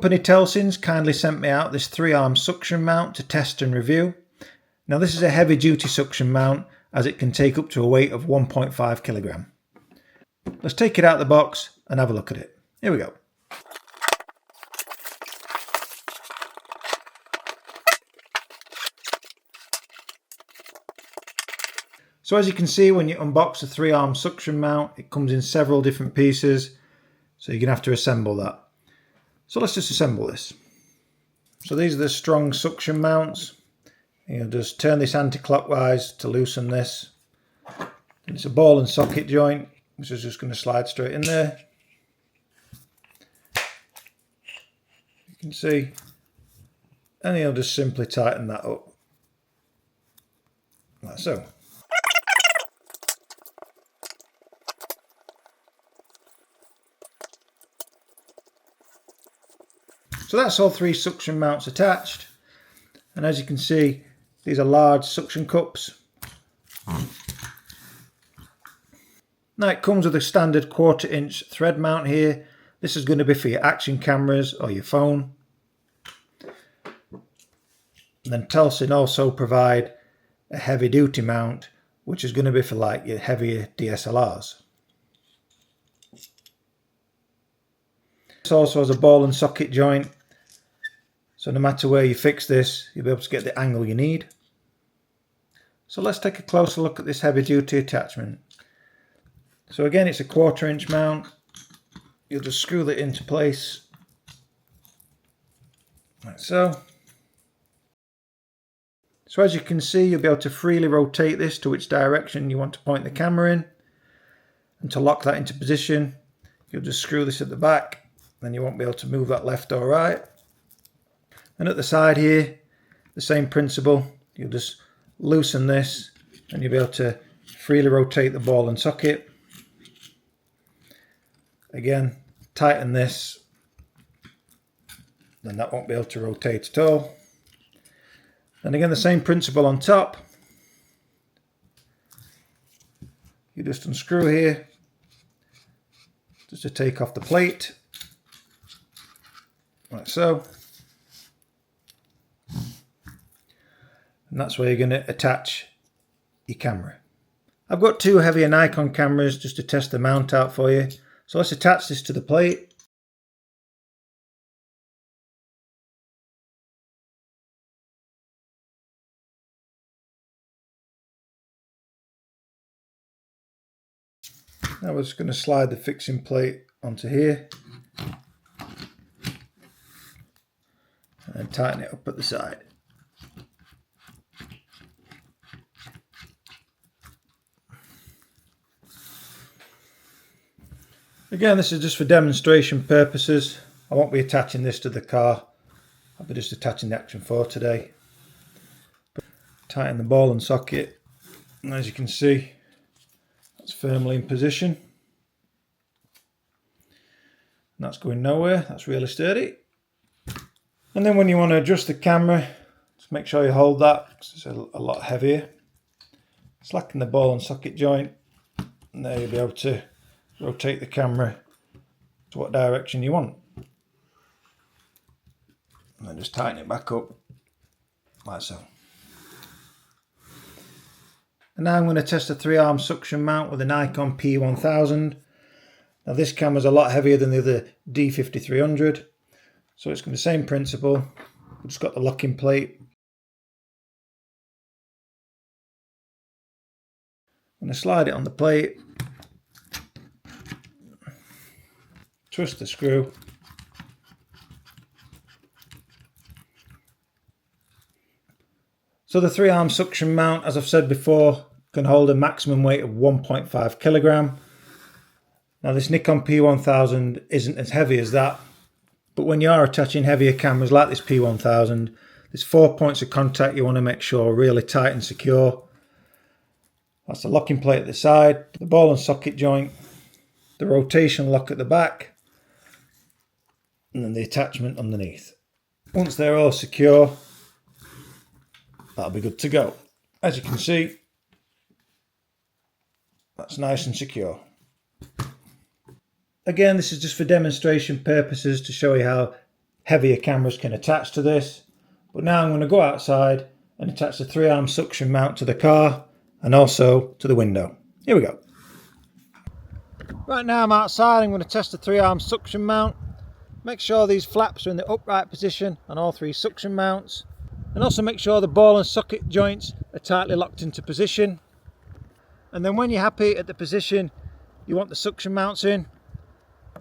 company Telesin's kindly sent me out this 3-arm suction mount to test and review. Now this is a heavy duty suction mount as it can take up to a weight of 1.5 kilogram. Let's take it out of the box and have a look at it. Here we go. So as you can see, when you unbox the 3-arm suction mount, it comes in several different pieces, so you're going to have to assemble that. So let's just assemble this. So these are the strong suction mounts. You'll just turn this anti-clockwise to loosen this. And it's a ball and socket joint, which is just going to slide straight in there. You can see, and you'll just simply tighten that up, like so. So that's all 3 suction mounts attached, and as you can see, these are large suction cups. Now it comes with a standard 1/4 inch thread mount here. This is going to be for your action cameras or your phone. And then Telesin also provide a heavy duty mount, which is going to be for like your heavier DSLRs. This also has a ball and socket joint. So no matter where you fix this, you'll be able to get the angle you need. So let's take a closer look at this heavy duty attachment. So again, it's a 1/4 inch mount. You'll just screw that into place, like so. So as you can see, you'll be able to freely rotate this to which direction you want to point the camera in. And to lock that into position, you'll just screw this at the back, then you won't be able to move that left or right. And at the side here, the same principle. You'll just loosen this and you'll be able to freely rotate the ball and socket. Again, tighten this, then that won't be able to rotate at all. And again, the same principle on top. You just unscrew here, just to take off the plate, like so. And that's where you're going to attach your camera. I've got 2 heavier Nikon cameras just to test the mount out for you. So let's attach this to the plate. Now we're just going to slide the fixing plate onto here and tighten it up at the side. Again, this is just for demonstration purposes. I won't be attaching this to the car. I'll be just attaching the Action 4 today. Tighten the ball and socket, and as you can see, that's firmly in position. And that's going nowhere, that's really sturdy. And then when you want to adjust the camera, just make sure you hold that because it's a lot heavier. Slacken the ball and socket joint, and there you'll be able to rotate the camera to what direction you want. And then just tighten it back up, like so. And now I'm going to test a 3-arm suction mount with a Nikon P1000. Now this camera's a lot heavier than the other D5300. So it's got the same principle. We've just got the locking plate. I'm going to slide it on the plate. Twist the screw. So the 3-arm suction mount, as I've said before, can hold a maximum weight of 1.5 kilogram. Now this Nikon P1000 isn't as heavy as that, but when you are attaching heavier cameras like this P1000, there's 4 points of contact you want to make sure are really tight and secure. That's the locking plate at the side, the ball and socket joint, the rotation lock at the back, and then the attachment underneath. Once they're all secure, that'll be good to go. As you can see, that's nice and secure. Again, this is just for demonstration purposes to show you how heavier cameras can attach to this. But now I'm going to go outside and attach the 3-arm suction mount to the car and also to the window. Here we go. Right now I'm outside. I'm going to test the 3-arm suction mount. Make sure these flaps are in the upright position on all 3 suction mounts, and also make sure the ball and socket joints are tightly locked into position. And then when you're happy at the position you want the suction mounts in,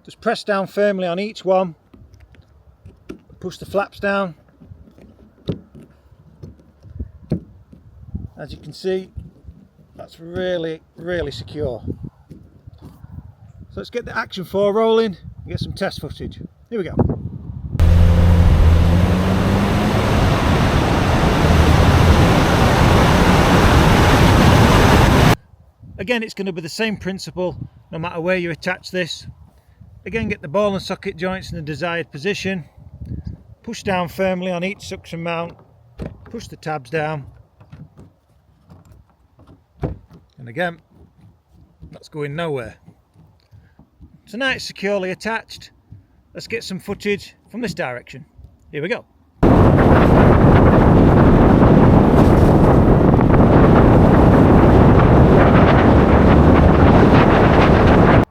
just press down firmly on each one, push the flaps down. As you can see, that's really secure. So let's get the Action 4 rolling and get some test footage. Here we go. Again, it's going to be the same principle no matter where you attach this. Again, get the ball and socket joints in the desired position. Push down firmly on each suction mount. Push the tabs down. And again, that's going nowhere. So now it's securely attached. Let's get some footage from this direction. Here we go.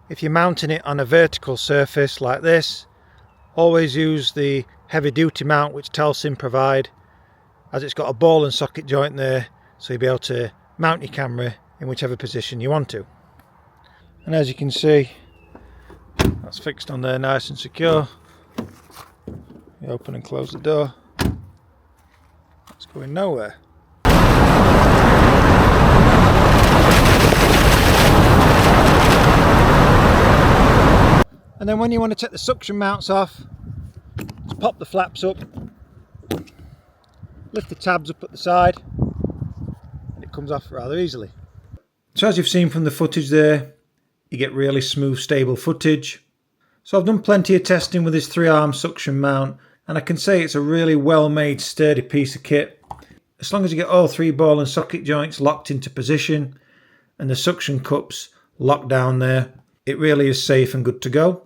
If you're mounting it on a vertical surface like this, always use the heavy duty mount which Telesin provide, as it's got a ball and socket joint there, so you'll be able to mount your camera in whichever position you want to. And as you can see, that's fixed on there nice and secure. You open and close the door. That's going nowhere. And then when you want to take the suction mounts off, just pop the flaps up, lift the tabs up at the side, and it comes off rather easily. So as you've seen from the footage there, you get really smooth, stable footage. So I've done plenty of testing with this 3-arm suction mount, and I can say it's a really well-made, sturdy piece of kit. As long as you get all 3 ball and socket joints locked into position and the suction cups locked down there, it really is safe and good to go.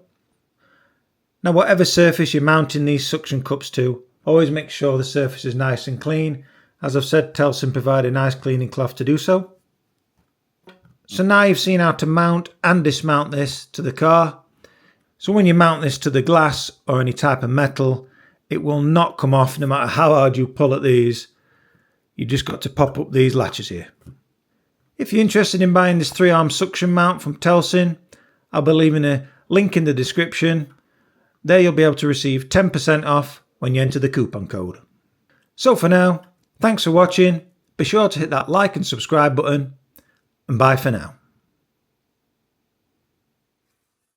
Now, whatever surface you're mounting these suction cups to, always make sure the surface is nice and clean. As I've said, Telesin provide a nice cleaning cloth to do so. So now you've seen how to mount and dismount this to the car. So when you mount this to the glass or any type of metal, it will not come off no matter how hard you pull at these. You just got to pop up these latches here. If you're interested in buying this 3-arm suction mount from Telesin, I'll be leaving a link in the description. There you'll be able to receive 10% off when you enter the coupon code. So for now, thanks for watching. Be sure to hit that like and subscribe button, and bye for now.